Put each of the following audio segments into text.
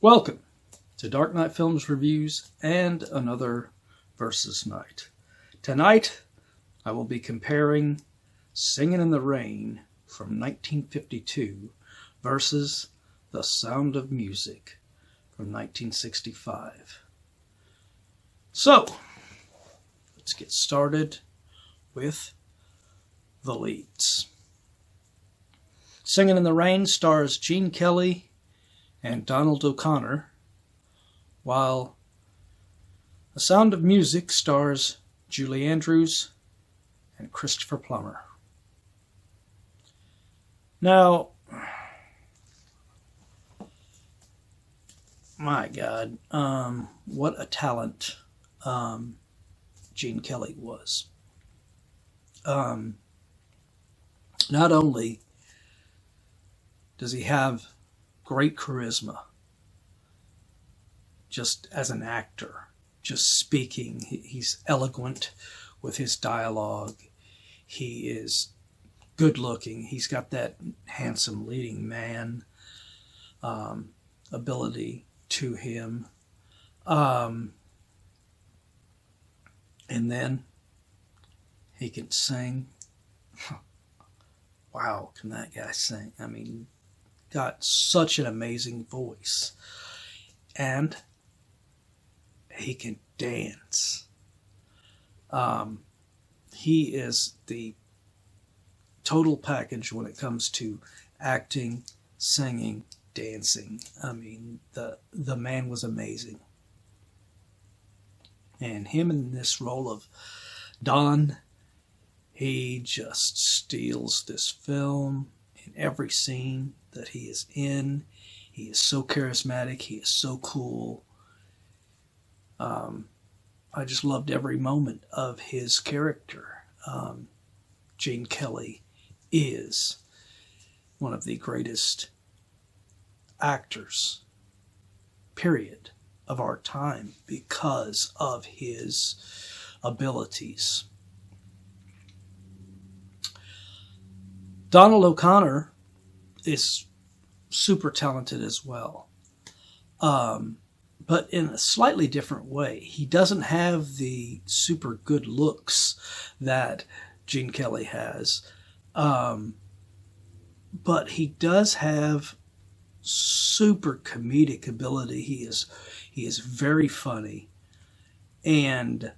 Welcome to Dark Knight Films Reviews and another Versus Night. Tonight, I will be comparing Singin' in the Rain from 1952 versus The Sound of Music from 1965. So, let's get started with the leads. Singin' in the Rain stars Gene Kelly and Donald O'Connor, while The Sound of Music stars Julie Andrews and Christopher Plummer. Now, my God, what a talent Gene Kelly was. Not only does he have great charisma, just as an actor, just speaking. He's eloquent with his dialogue. He is good looking. He's got that handsome leading man ability to him. And then he can sing. Wow, can that guy sing? I mean, got such an amazing voice. And he can dance. He is the total package when it comes to acting, singing, dancing. I mean, the man was amazing. And him in this role of Don, he just steals this film in every scene that he is in. He is so charismatic. He is so cool. I just loved every moment of his character. Gene Kelly is one of the greatest actors, period, of our time because of his abilities. Donald O'Connor is super talented as well, but in a slightly different way. He doesn't have the super good looks that Gene Kelly has, but he does have super comedic ability. He is very funny, and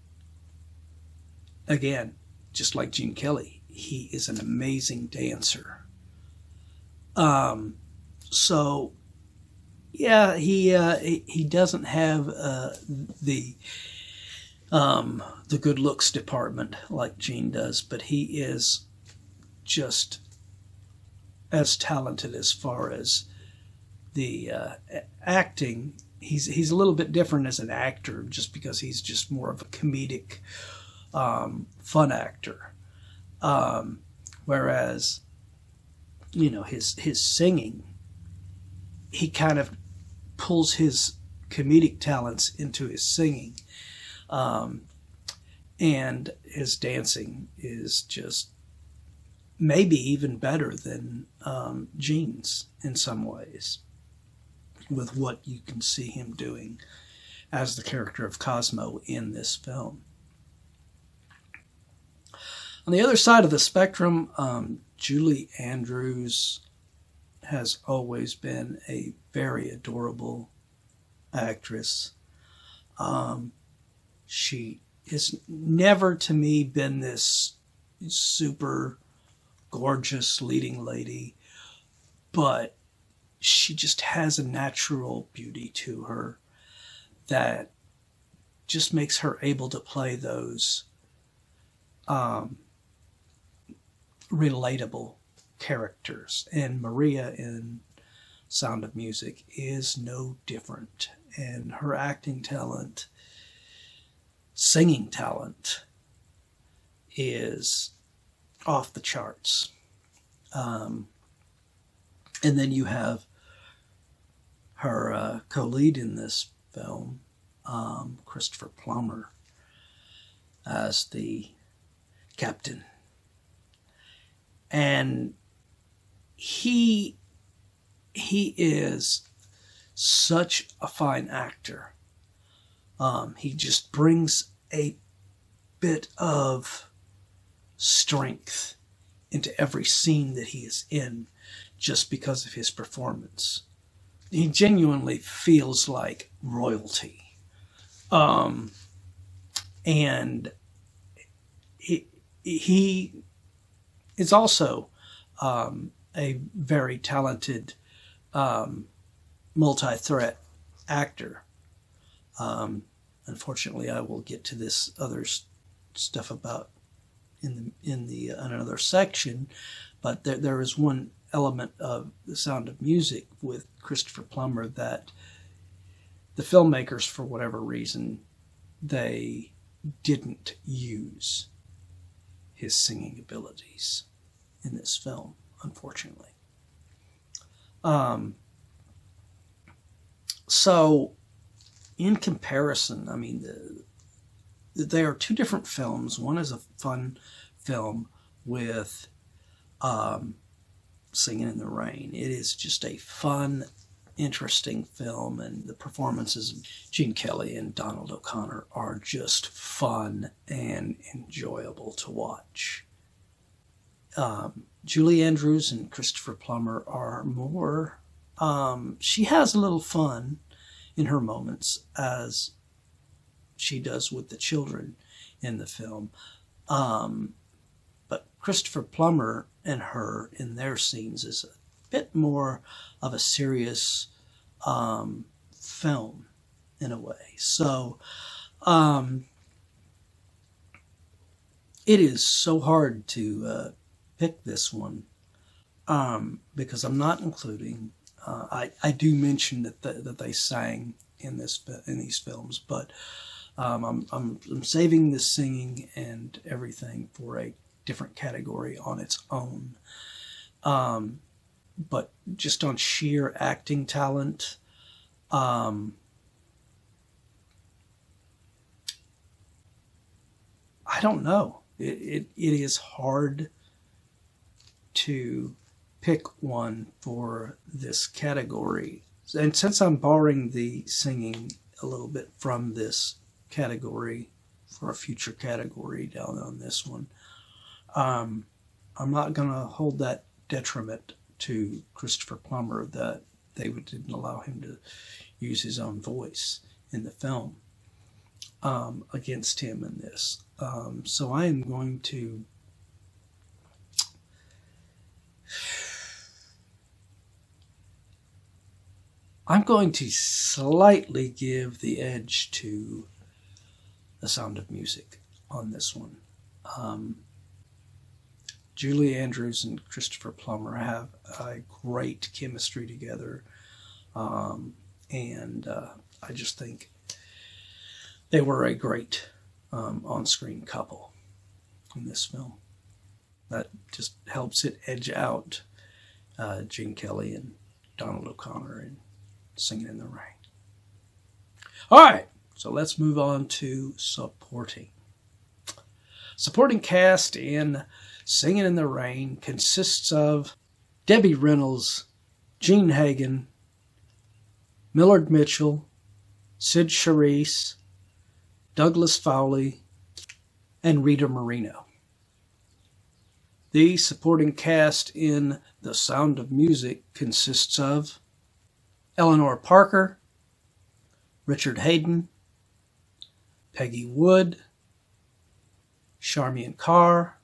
again, just like Gene Kelly, he is an amazing dancer. So yeah, he doesn't have the good looks department like Gene does, but he is just as talented as far as the acting. He's a little bit different as an actor, just because he's just more of a comedic, fun actor. Whereas, his singing, he kind of pulls his comedic talents into his singing. And his dancing is just maybe even better than Gene's in some ways, with what you can see him doing as the character of Cosmo in this film. On the other side of the spectrum, Julie Andrews has always been a very adorable actress. She has never, to me, been this super gorgeous leading lady, but she just has a natural beauty to her that just makes her able to play those relatable characters. And Maria in Sound of Music is no different. And her acting talent, singing talent, is off the charts. And then you have her co-lead in this film, Christopher Plummer, as the captain. And he is such a fine actor. He just brings a bit of strength into every scene that he is in just because of his performance. He genuinely feels like royalty. And he is also a very talented multi-threat actor. Unfortunately, I will get to this other stuff about in another section, but there is one element of The Sound of Music with Christopher Plummer that the filmmakers, for whatever reason, they didn't use his singing abilities in this film, unfortunately. So, in comparison, I mean, they are two different films. One is a fun film with Singin' in the Rain. It is just a fun, interesting film, and the performances of Gene Kelly and Donald O'Connor are just fun and enjoyable to watch. Julie Andrews and Christopher Plummer are more... she has a little fun in her moments, as she does with the children in the film. But Christopher Plummer and her in their scenes is a bit more of a serious film in a way. So it is so hard to pick this one because I'm not including. I do mention that they sang in these films, but I'm saving the singing and everything for a different category on its own. But just on sheer acting talent, I don't know. It is hard to pick one for this category. And since I'm borrowing the singing a little bit from this category for a future category down on this one, I'm not going to hold that detriment to Christopher Plummer that they didn't allow him to use his own voice in the film against him in this. So I am going to slightly give the edge to The Sound of Music on this one. Julie Andrews and Christopher Plummer have a great chemistry together, and I just think they were a great on-screen couple in this film. That just helps it edge out Gene Kelly and Donald O'Connor and Singin' in the Rain. All right, so let's move on to supporting. Supporting cast in Singin' in the Rain consists of Debbie Reynolds, Gene Hagen, Millard Mitchell, Sid Charisse, Douglas Fowley, and Rita Moreno. The supporting cast in The Sound of Music consists of Eleanor Parker, Richard Hayden, Peggy Wood, Charmian Carr,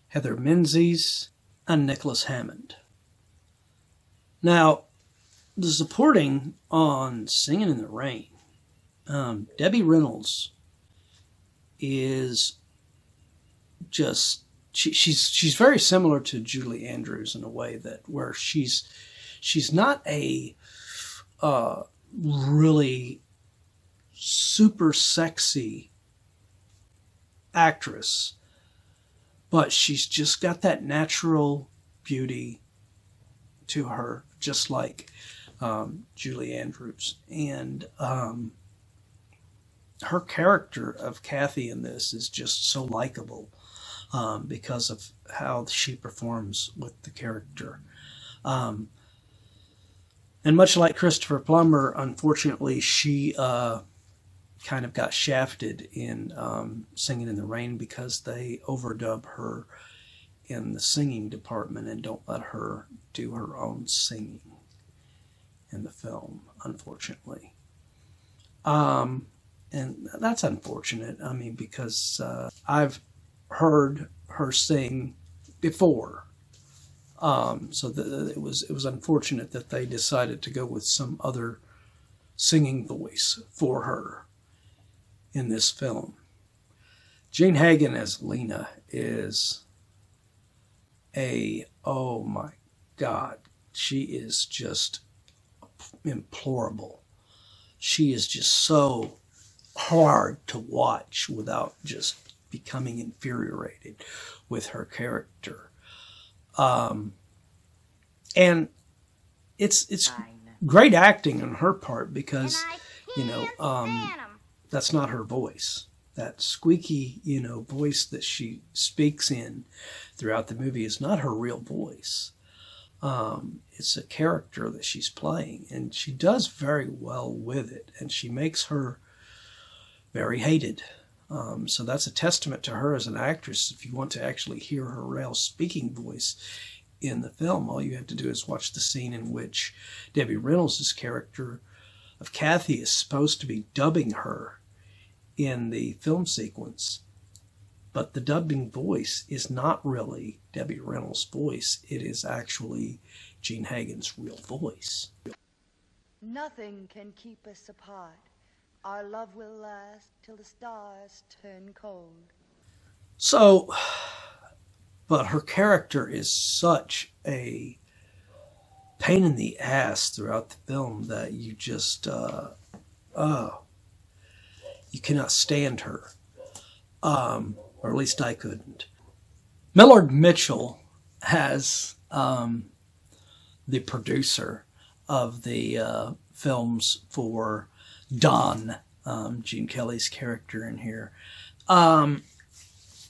Heather Menzies, and Nicholas Hammond. Now, the supporting on Singin' in the Rain, Debbie Reynolds is just she's very similar to Julie Andrews in a way that where she's not a really super sexy actress, but she's just got that natural beauty to her, just like Julie Andrews. And her character of Kathy in this is just so likable because of how she performs with the character. And much like Christopher Plummer, unfortunately, she kind of got shafted in Singing in the Rain because they overdub her in the singing department and don't let her do her own singing in the film, unfortunately. And that's unfortunate. I mean, because I've heard her sing before. So it was unfortunate that they decided to go with some other singing voice for her in this film. Jean Hagen as Lena is oh my God, she is just implorable. She is just so hard to watch without just becoming infuriated with her character. And it's great acting on her part because, that's not her voice. That squeaky, voice that she speaks in throughout the movie is not her real voice. It's a character that she's playing, and she does very well with it, and she makes her very hated. So that's a testament to her as an actress. If you want to actually hear her real speaking voice in the film, all you have to do is watch the scene in which Debbie Reynolds' character of Kathy is supposed to be dubbing her in the film sequence. But the dubbing voice is not really Debbie Reynolds' voice. It is actually Jean Hagen's real voice. Nothing can keep us apart. Our love will last till the stars turn cold. So, but her character is such a pain in the ass throughout the film that you just, you cannot stand her. Or at least I couldn't. Millard Mitchell has the producer of the films for Don, Gene Kelly's character in here.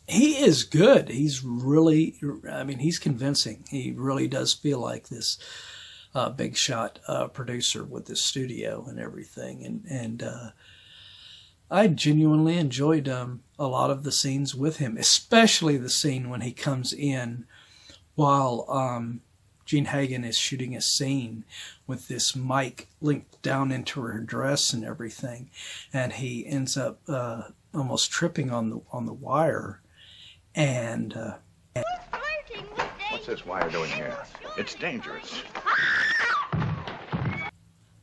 He is good. He's really, he's convincing. He really does feel like this big shot producer with this studio and everything. And I genuinely enjoyed a lot of the scenes with him, especially the scene when he comes in while Jean Hagen is shooting a scene with this mic linked down into her dress and everything, and he ends up almost tripping on the wire. And what's this wire doing here? It's dangerous.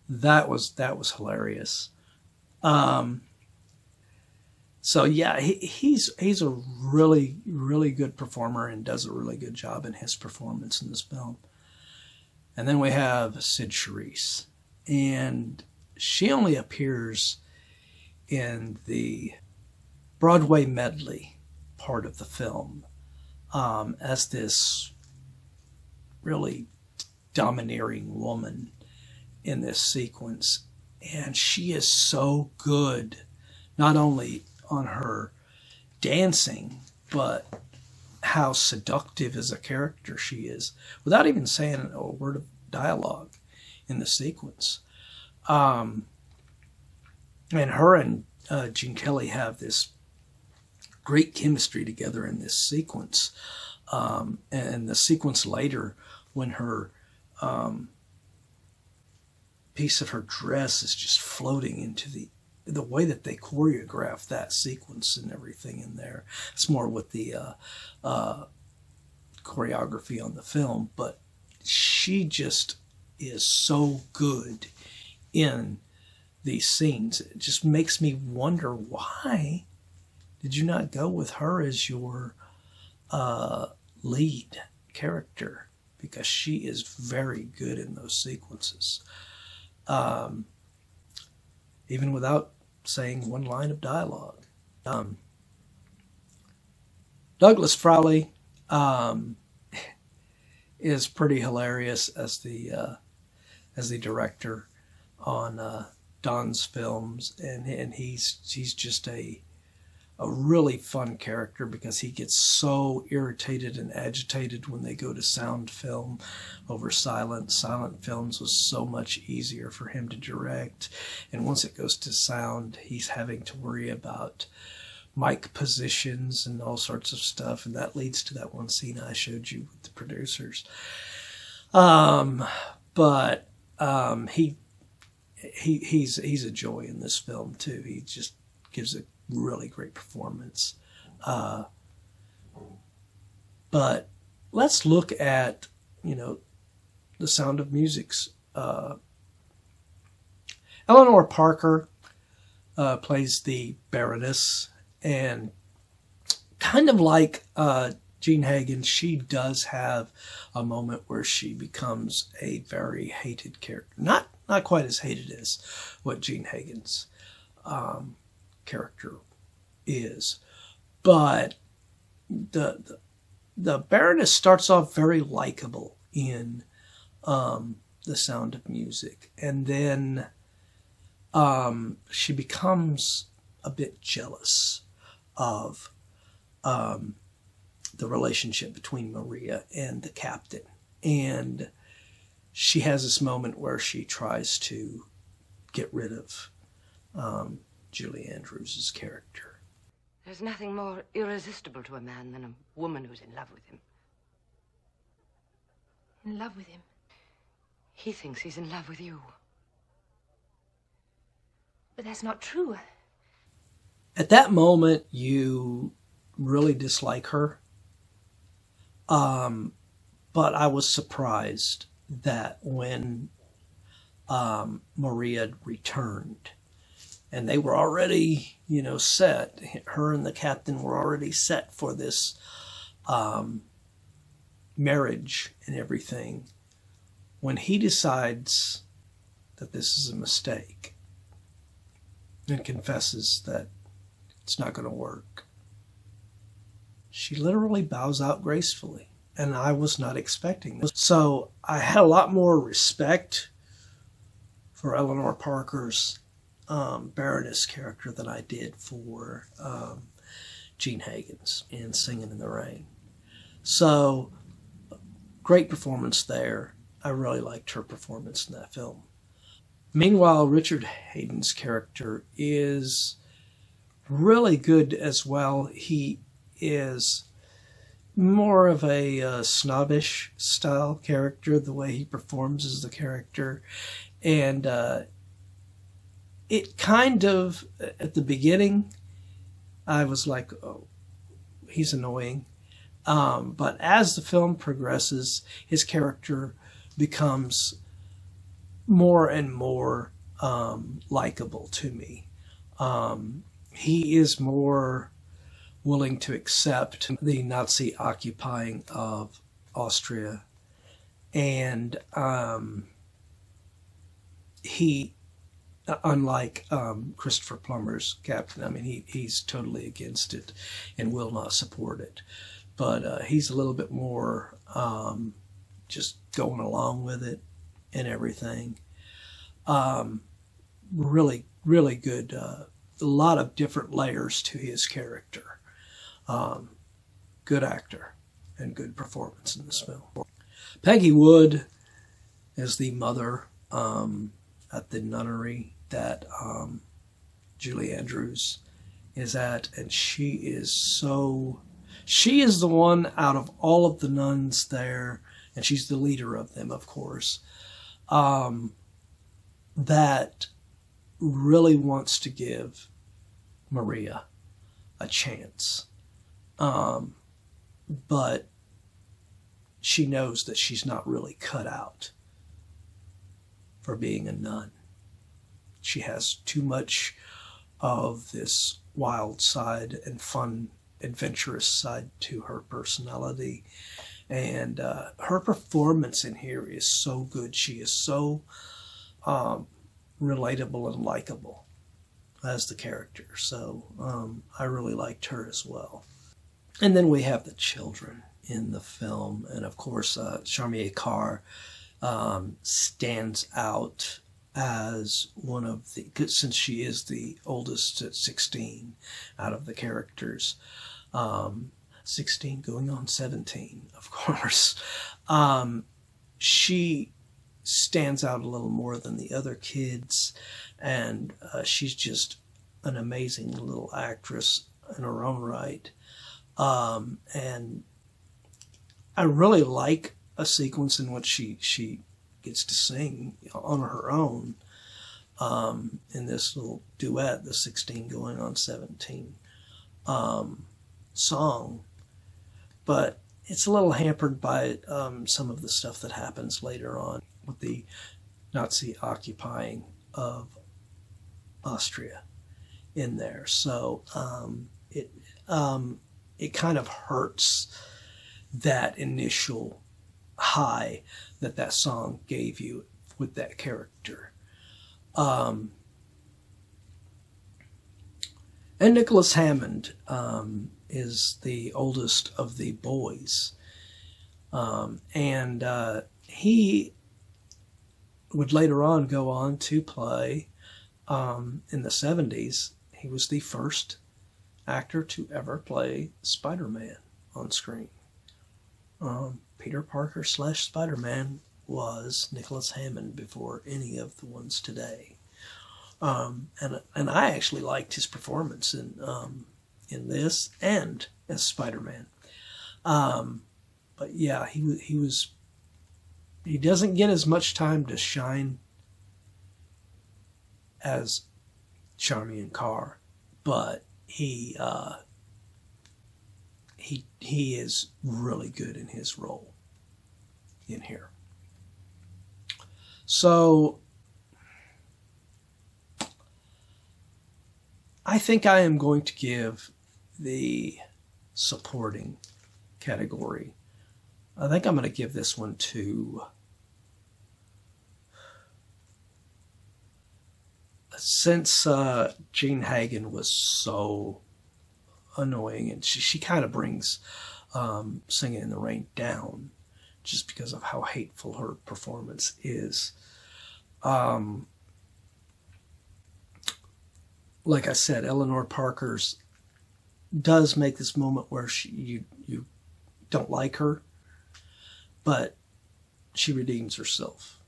That was hilarious. So yeah, he's a really, really good performer and does a really good job in his performance in this film. And then we have Sid Charisse, and she only appears in the Broadway medley part of the film as this really domineering woman in this sequence. And she is so good, not only on her dancing, but how seductive as a character she is, without even saying a word of dialogue in the sequence. And her and Gene Kelly have this great chemistry together in this sequence. And the sequence later, when her piece of her dress is just floating into the way that they choreograph that sequence and everything in there. It's more with the choreography on the film, but she just is so good in these scenes. It just makes me wonder, why did you not go with her as your lead character? Because she is very good in those sequences. Even without saying one line of dialogue. Douglas Frawley is pretty hilarious as the director on Don's films, and he's just a a really fun character because he gets so irritated and agitated when they go to sound film over silent. Silent films was so much easier for him to direct. And once it goes to sound, he's having to worry about mic positions and all sorts of stuff. And that leads to that one scene I showed you with the producers. But he's a joy in this film too. He just gives a really great performance. But let's look at, The Sound of Music's. Eleanor Parker plays the Baroness, and kind of like Jean Hagen, she does have a moment where she becomes a very hated character. Not quite as hated as what Jean Hagen's character is, but the Baroness starts off very likable in The Sound of Music, and then she becomes a bit jealous of the relationship between Maria and the captain. And she has this moment where she tries to get rid of Julie Andrews' character. There's nothing more irresistible to a man than a woman who's in love with him. In love with him? He thinks he's in love with you. But that's not true. At that moment, you really dislike her. But I was surprised that when Maria returned, and they were already, set, her and the captain were already set for this marriage and everything. When he decides that this is a mistake and confesses that it's not going to work, she literally bows out gracefully. And I was not expecting this. So I had a lot more respect for Eleanor Parker's Baroness character than I did for Jean Hagen's in Singin' in the Rain. So, great performance there. I really liked her performance in that film. Meanwhile, Richard Haden's character is really good as well. He is more of a snobbish style character, the way he performs as the character. And it kind of, at the beginning, I was like, oh, he's annoying. But as the film progresses, his character becomes more and more likable to me. He is more willing to accept the Nazi occupying of Austria. And he, unlike Christopher Plummer's captain, he's totally against it and will not support it. But he's a little bit more just going along with it and everything. Really, really good. A lot of different layers to his character. Good actor and good performance in this film. Peggy Wood is the mother at the nunnery that Julie Andrews is at, and she is the one out of all of the nuns there, and she's the leader of them, of course, that really wants to give Maria a chance. But she knows that she's not really cut out for being a nun. She has too much of this wild side and fun, adventurous side to her personality. And her performance in here is so good. She is so relatable and likable as the character. So I really liked her as well. And then we have the children in the film. And of course, Charmier Carr stands out as one of the, since she is the oldest at 16 out of the characters, 16 going on 17, of course, she stands out a little more than the other kids, and she's just an amazing little actress in her own right. And I really like a sequence in which she gets to sing on her own in this little duet, the 16 going on 17 song. But it's a little hampered by some of the stuff that happens later on with the Nazi occupying of Austria in there. So it kind of hurts that initial high that song gave you with that character. And Nicholas Hammond is the oldest of the boys. And he would later on go on to play in the 70s. He was the first actor to ever play Spider-Man on screen. Peter Parker / Spider-Man was Nicholas Hammond before any of the ones today. And I actually liked his performance in this and as Spider-Man. But yeah, he doesn't get as much time to shine as Charmian Carr, but he is really good in his role in here. So I think I am going to give the supporting category, I think I'm going to give this one to, since Jean Hagen was so annoying, and she kind of brings Singing in the Rain down just because of how hateful her performance is. Like I said, Eleanor Parker's does make this moment where you don't like her, but she redeems herself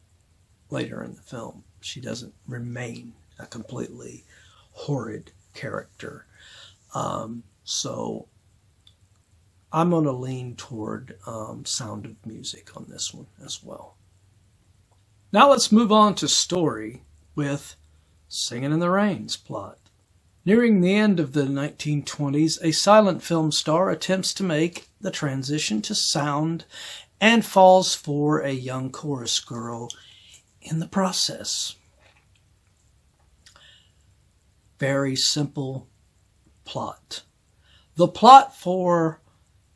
later in the film. She doesn't remain a completely horrid character. So I'm going to lean toward Sound of Music on this one as well. Now let's move on to story with Singin' in the Rain's plot. Nearing the end of the 1920s, a silent film star attempts to make the transition to sound and falls for a young chorus girl in the process. Very simple plot. The plot for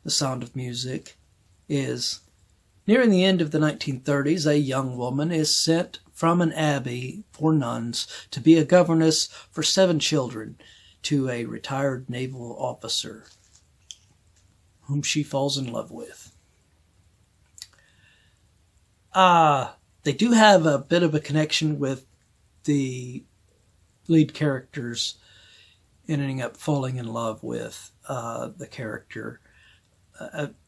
The Sound of Music is, nearing the end of the 1930s, a young woman is sent from an abbey for nuns to be a governess for 7 children to a retired naval officer whom she falls in love with. They do have a bit of a connection with the lead characters ending up falling in love with the character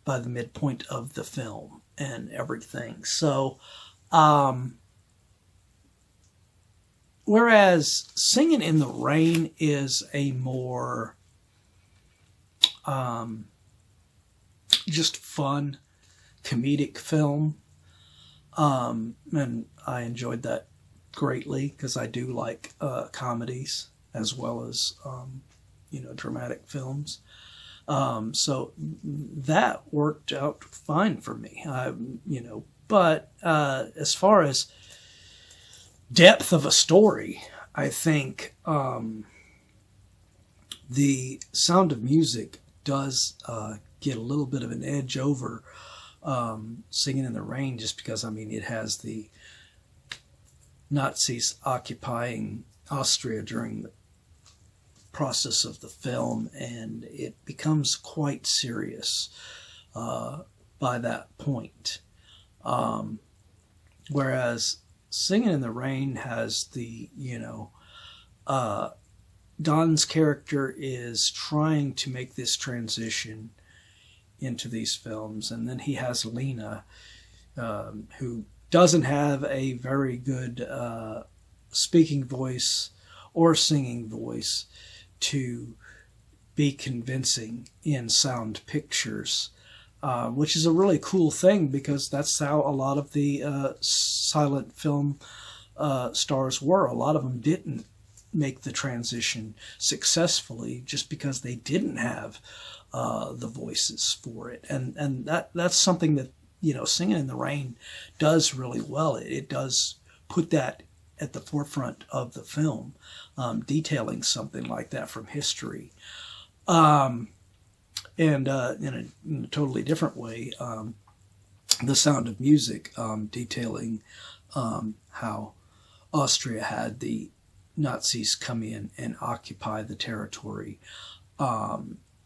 by the midpoint of the film and everything. So, whereas Singin' in the Rain is a more just fun, comedic film, and I enjoyed that greatly because I do like comedies as well as dramatic films. So that worked out fine for me. But as far as depth of a story, I think the Sound of Music does get a little bit of an edge over Singin' in the Rain, just because it has the Nazis occupying Austria during the process of the film, and it becomes quite serious by that point. Whereas Singing in the Rain has the, Don's character is trying to make this transition into these films, and then he has Lena, who doesn't have a very good speaking voice or singing voice to be convincing in sound pictures, which is a really cool thing because that's how a lot of the silent film stars were. A lot of them didn't make the transition successfully just because they didn't have the voices for it, and that's something that Singing in the Rain does really well. It does put that at the forefront of the film, detailing something like that from history. And in a totally different way, The Sound of Music, detailing how Austria had the Nazis come in and occupy the territory.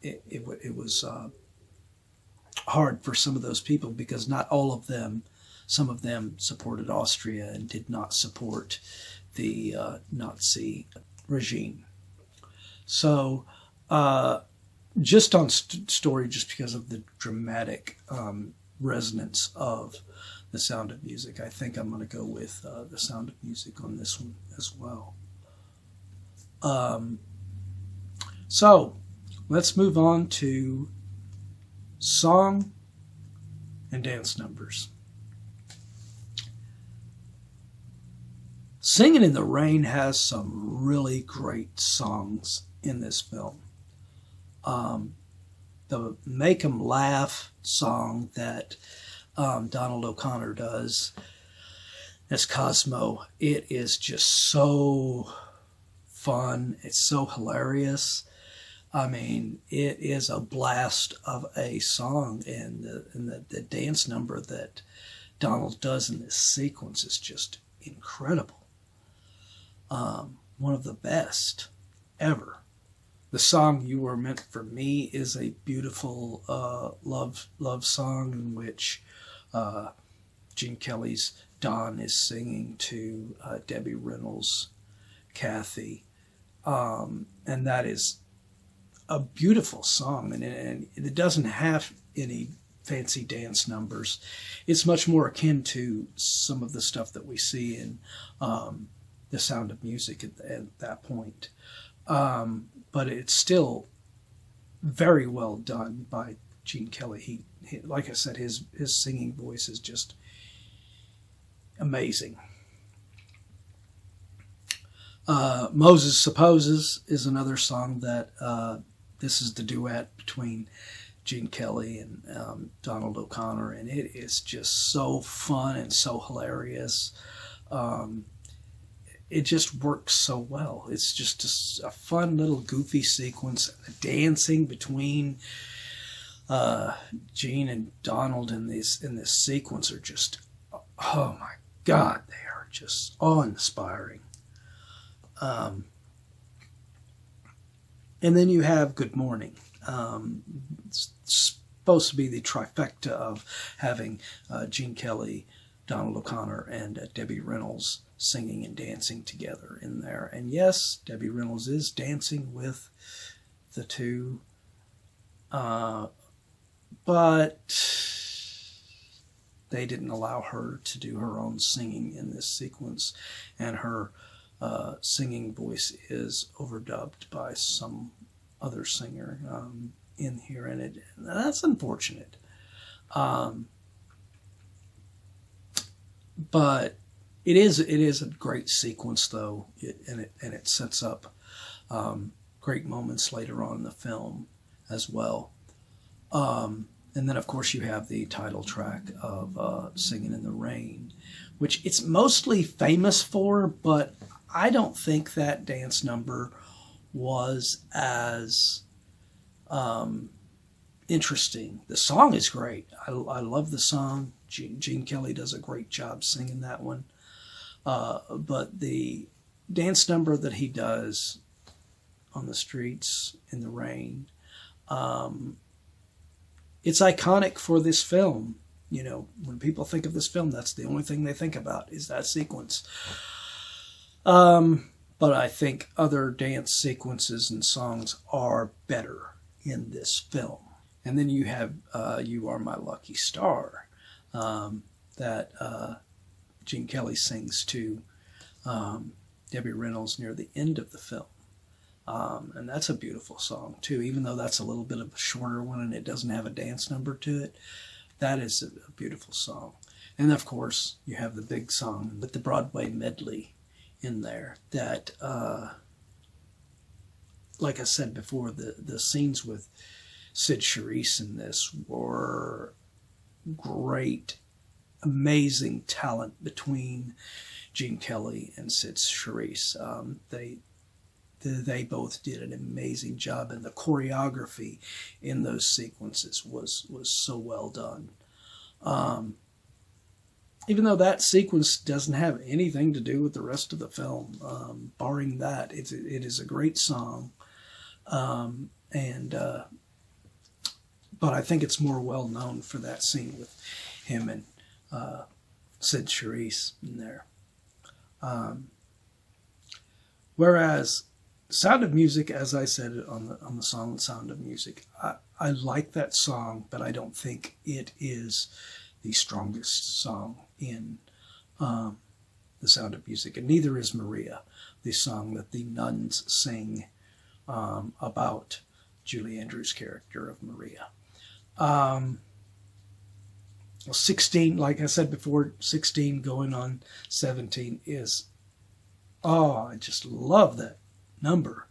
It was hard for some of those people because not all of them, some of them supported Austria and did not support the Nazi regime. So just on story, just because of the dramatic resonance of The Sound of Music, I think I'm going to go with The Sound of Music on this one as well. So let's move on to song and dance numbers. Singin' in the Rain has some really great songs in this film. The Make 'Em Laugh song that Donald O'Connor does as Cosmo, it is just so fun. It's so hilarious. I mean, it is a blast of a song, and the dance number that Donald does in this sequence is just incredible. One of the best ever. The song "You Were Meant for Me" is a beautiful love song in which Gene Kelly's Don is singing to Debbie Reynolds' Kathy, and that is a beautiful song, and it doesn't have any fancy dance numbers. It's much more akin to some of the stuff that we see in The Sound of Music at that point. But it's still very well done by Gene Kelly. He like I said, his singing voice is just amazing. Moses Supposes is another song that this is the duet between Gene Kelly and Donald O'Connor, and it is just so fun and so hilarious. It just works so well. It's just a fun little goofy sequence. The dancing between Gene and Donald in this sequence are just, oh my God, they are just awe-inspiring. And then you have Good Morning. It's supposed to be the trifecta of having Gene Kelly, Donald O'Connor, and Debbie Reynolds singing and dancing together in there. And yes, Debbie Reynolds is dancing with the two, but they didn't allow her to do her own singing in this sequence, and her singing voice is overdubbed by some other singer in here, and that's unfortunate. But it is a great sequence, though, and it sets up great moments later on in the film as well. And then, of course, you have the title track of Singin' in the Rain, which it's mostly famous for, but I don't think that dance number was as interesting. The song is great. I love the song. Gene Kelly does a great job singing that one. But the dance number that he does on the streets in the rain, it's iconic for this film. You know, when people think of this film, that's the only thing they think about is that sequence. But I think other dance sequences and songs are better in this film. And then you have You Are My Lucky Star, that Gene Kelly sings to Debbie Reynolds near the end of the film. And that's a beautiful song too, even though that's a little bit of a shorter one and it doesn't have a dance number to it. That is a beautiful song. And of course, you have the big song with the Broadway medley in there that, like I said before, the scenes with Sid Charisse in this were great, amazing talent between Gene Kelly and Sid Charisse. They both did an amazing job, and the choreography in those sequences was so well done. Even though that sequence doesn't have anything to do with the rest of the film, barring that, it is a great song, but I think it's more well known for that scene with him and Sid Charisse in there. Whereas Sound of Music, as I said on the song Sound of Music, I like that song, but I don't think it is the strongest song in the Sound of Music, and neither is Maria, the song that the nuns sing about Julie Andrews' character of Maria. 16, like I said before, 16 going on 17 is, I just love that number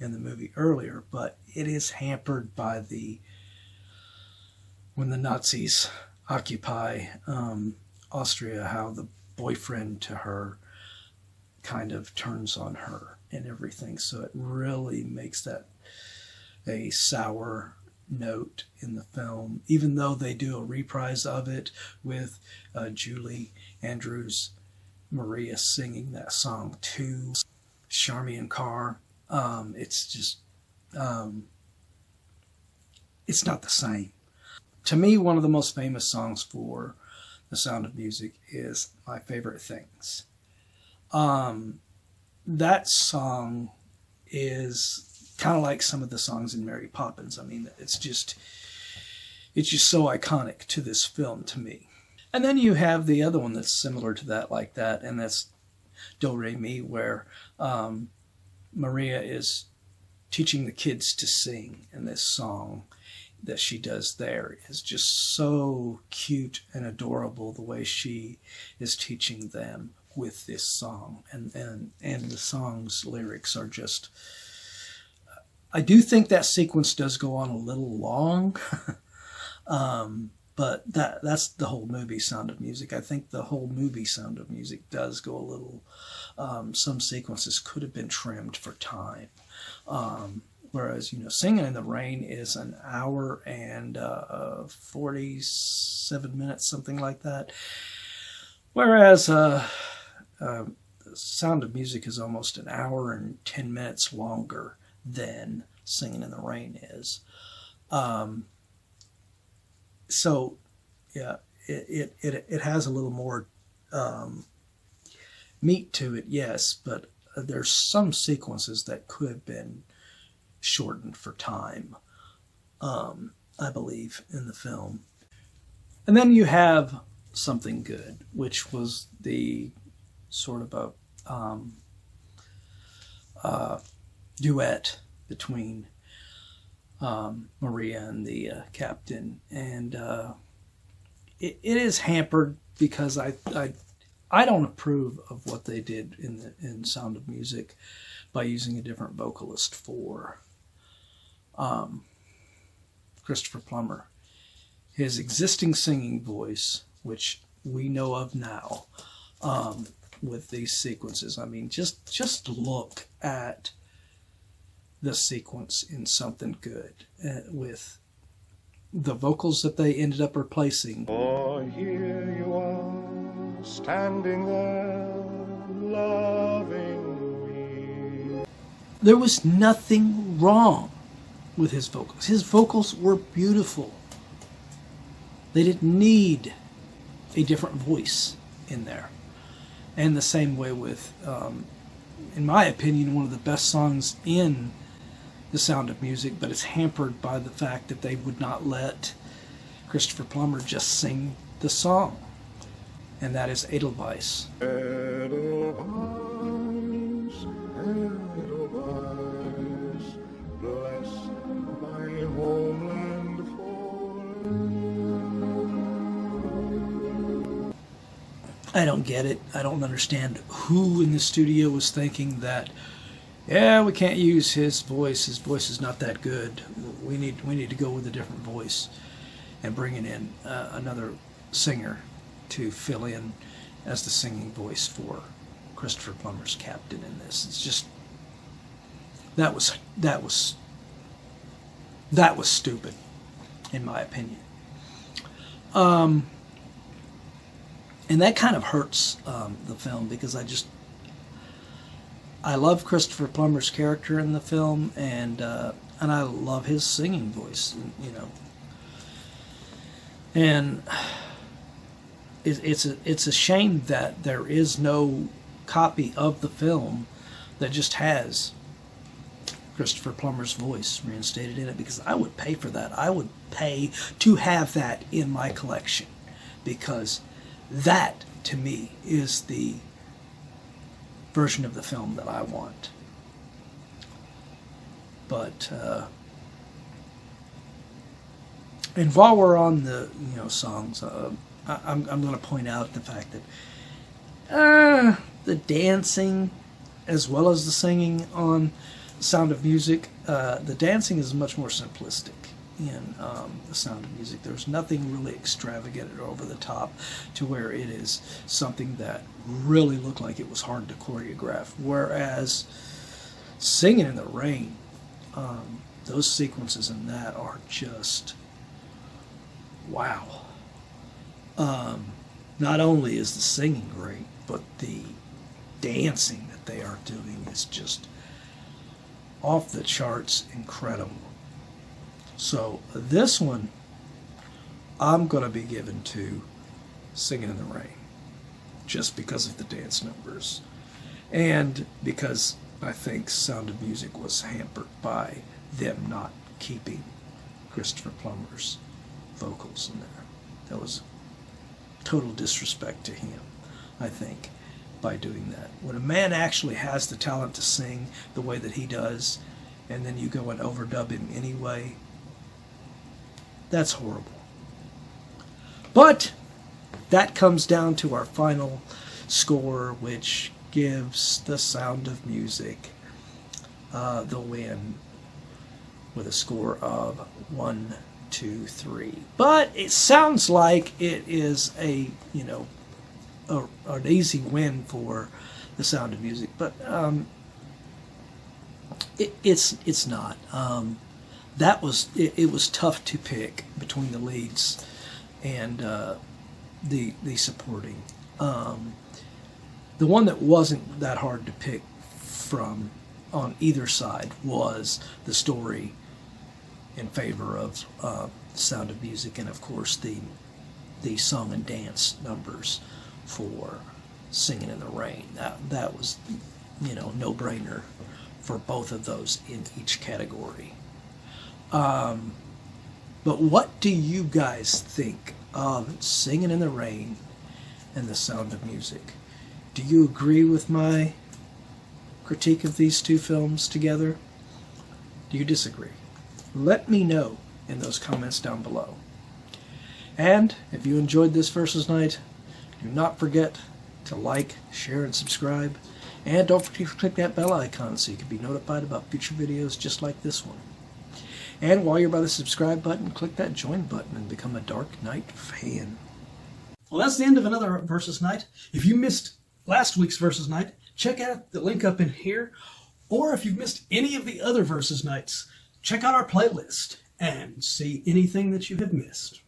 in the movie earlier, but it is hampered by when the Nazis occupy Austria, how the boyfriend to her kind of turns on her and everything. So it really makes that a sour note in the film, even though they do a reprise of it with Julie Andrews, Maria singing that song too. Charmian Carr. It's just, it's not the same. To me, one of the most famous songs for The Sound of Music is My Favorite Things. That song is kind of like some of the songs in Mary Poppins. I mean, it's just so iconic to this film to me. And then you have the other one that's similar to that, like that, and that's Do Re Mi, where Maria is teaching the kids to sing, and this song that she does there is just so cute and adorable, the way she is teaching them with this song, and the song's lyrics are just, I do think that sequence does go on a little long, but that's the whole movie Sound of Music. I think the whole movie Sound of Music does go a little, some sequences could have been trimmed for time. Whereas, Singin' in the Rain is an hour and 47 minutes, something like that. Whereas Sound of Music is almost an hour and 10 minutes longer than Singin' in the Rain is. So, yeah, it has a little more meat to it, yes, but there's some sequences that could have been shortened for time, I believe, in the film. And then you have Something Good, which was the sort of a duet between Maria and the captain, and it is hampered because I don't approve of what they did in Sound of Music by using a different vocalist for Christopher Plummer. His existing singing voice, which we know of now, with these sequences. I mean, just look at the sequence in Something Good with the vocals that they ended up replacing. Oh, here you are, standing there, loving me. There was nothing wrong with his vocals. His vocals were beautiful. They didn't need a different voice in there. And the same way with, in my opinion, one of the best songs in The Sound of Music, but it's hampered by the fact that they would not let Christopher Plummer just sing the song. And that is Edelweiss. Edelweiss, Edelweiss, bless my homeland for. I don't get it. I don't understand who in the studio was thinking that, yeah, we can't use his voice. His voice is not that good. We need to go with a different voice and bringing in another singer to fill in as the singing voice for Christopher Plummer's captain in this. It's just that was stupid, in my opinion. And that kind of hurts the film, because I love Christopher Plummer's character in the film, and I love his singing voice, you know. And it's a shame that there is no copy of the film that just has Christopher Plummer's voice reinstated in it, because I would pay for that. I would pay to have that in my collection, because that, to me, is the version of the film that I want. But and while we're on the songs, I'm going to point out the fact that the dancing, as well as the singing on Sound of Music, the dancing is much more simplistic in The Sound of Music. There's nothing really extravagant or over the top to where it is something that really looked like it was hard to choreograph. Whereas Singin' in the Rain, those sequences in that are just wow. Not only is the singing great, but the dancing that they are doing is just off the charts incredible. So this one I'm going to be given to Singin' in the Rain, just because of the dance numbers, and because I think Sound of Music was hampered by them not keeping Christopher Plummer's vocals in there. That was total disrespect to him, I think, by doing that. When a man actually has the talent to sing the way that he does, and then you go and overdub him anyway, that's horrible. But that comes down to our final score, which gives The Sound of Music the win with a score of 1, 2, 3. But it sounds like it is an easy win for The Sound of Music, but it's not. It was tough to pick between the leads and the supporting. The one that wasn't that hard to pick from on either side was the story in favor of Sound of Music, and of course the song and dance numbers for Singin' in the Rain. That was, no-brainer for both of those in each category. But what do you guys think of Singin' in the Rain and The Sound of Music? Do you agree with my critique of these two films together? Do you disagree? Let me know in those comments down below. And if you enjoyed this Versus Night, do not forget to like, share, and subscribe. And don't forget to click that bell icon so you can be notified about future videos just like this one. And while you're by the subscribe button, click that join button and become a Dark Knight fan. Well, that's the end of another Versus Night. If you missed last week's Versus Night, check out the link up in here. Or if you've missed any of the other Versus Nights, check out our playlist and see anything that you have missed.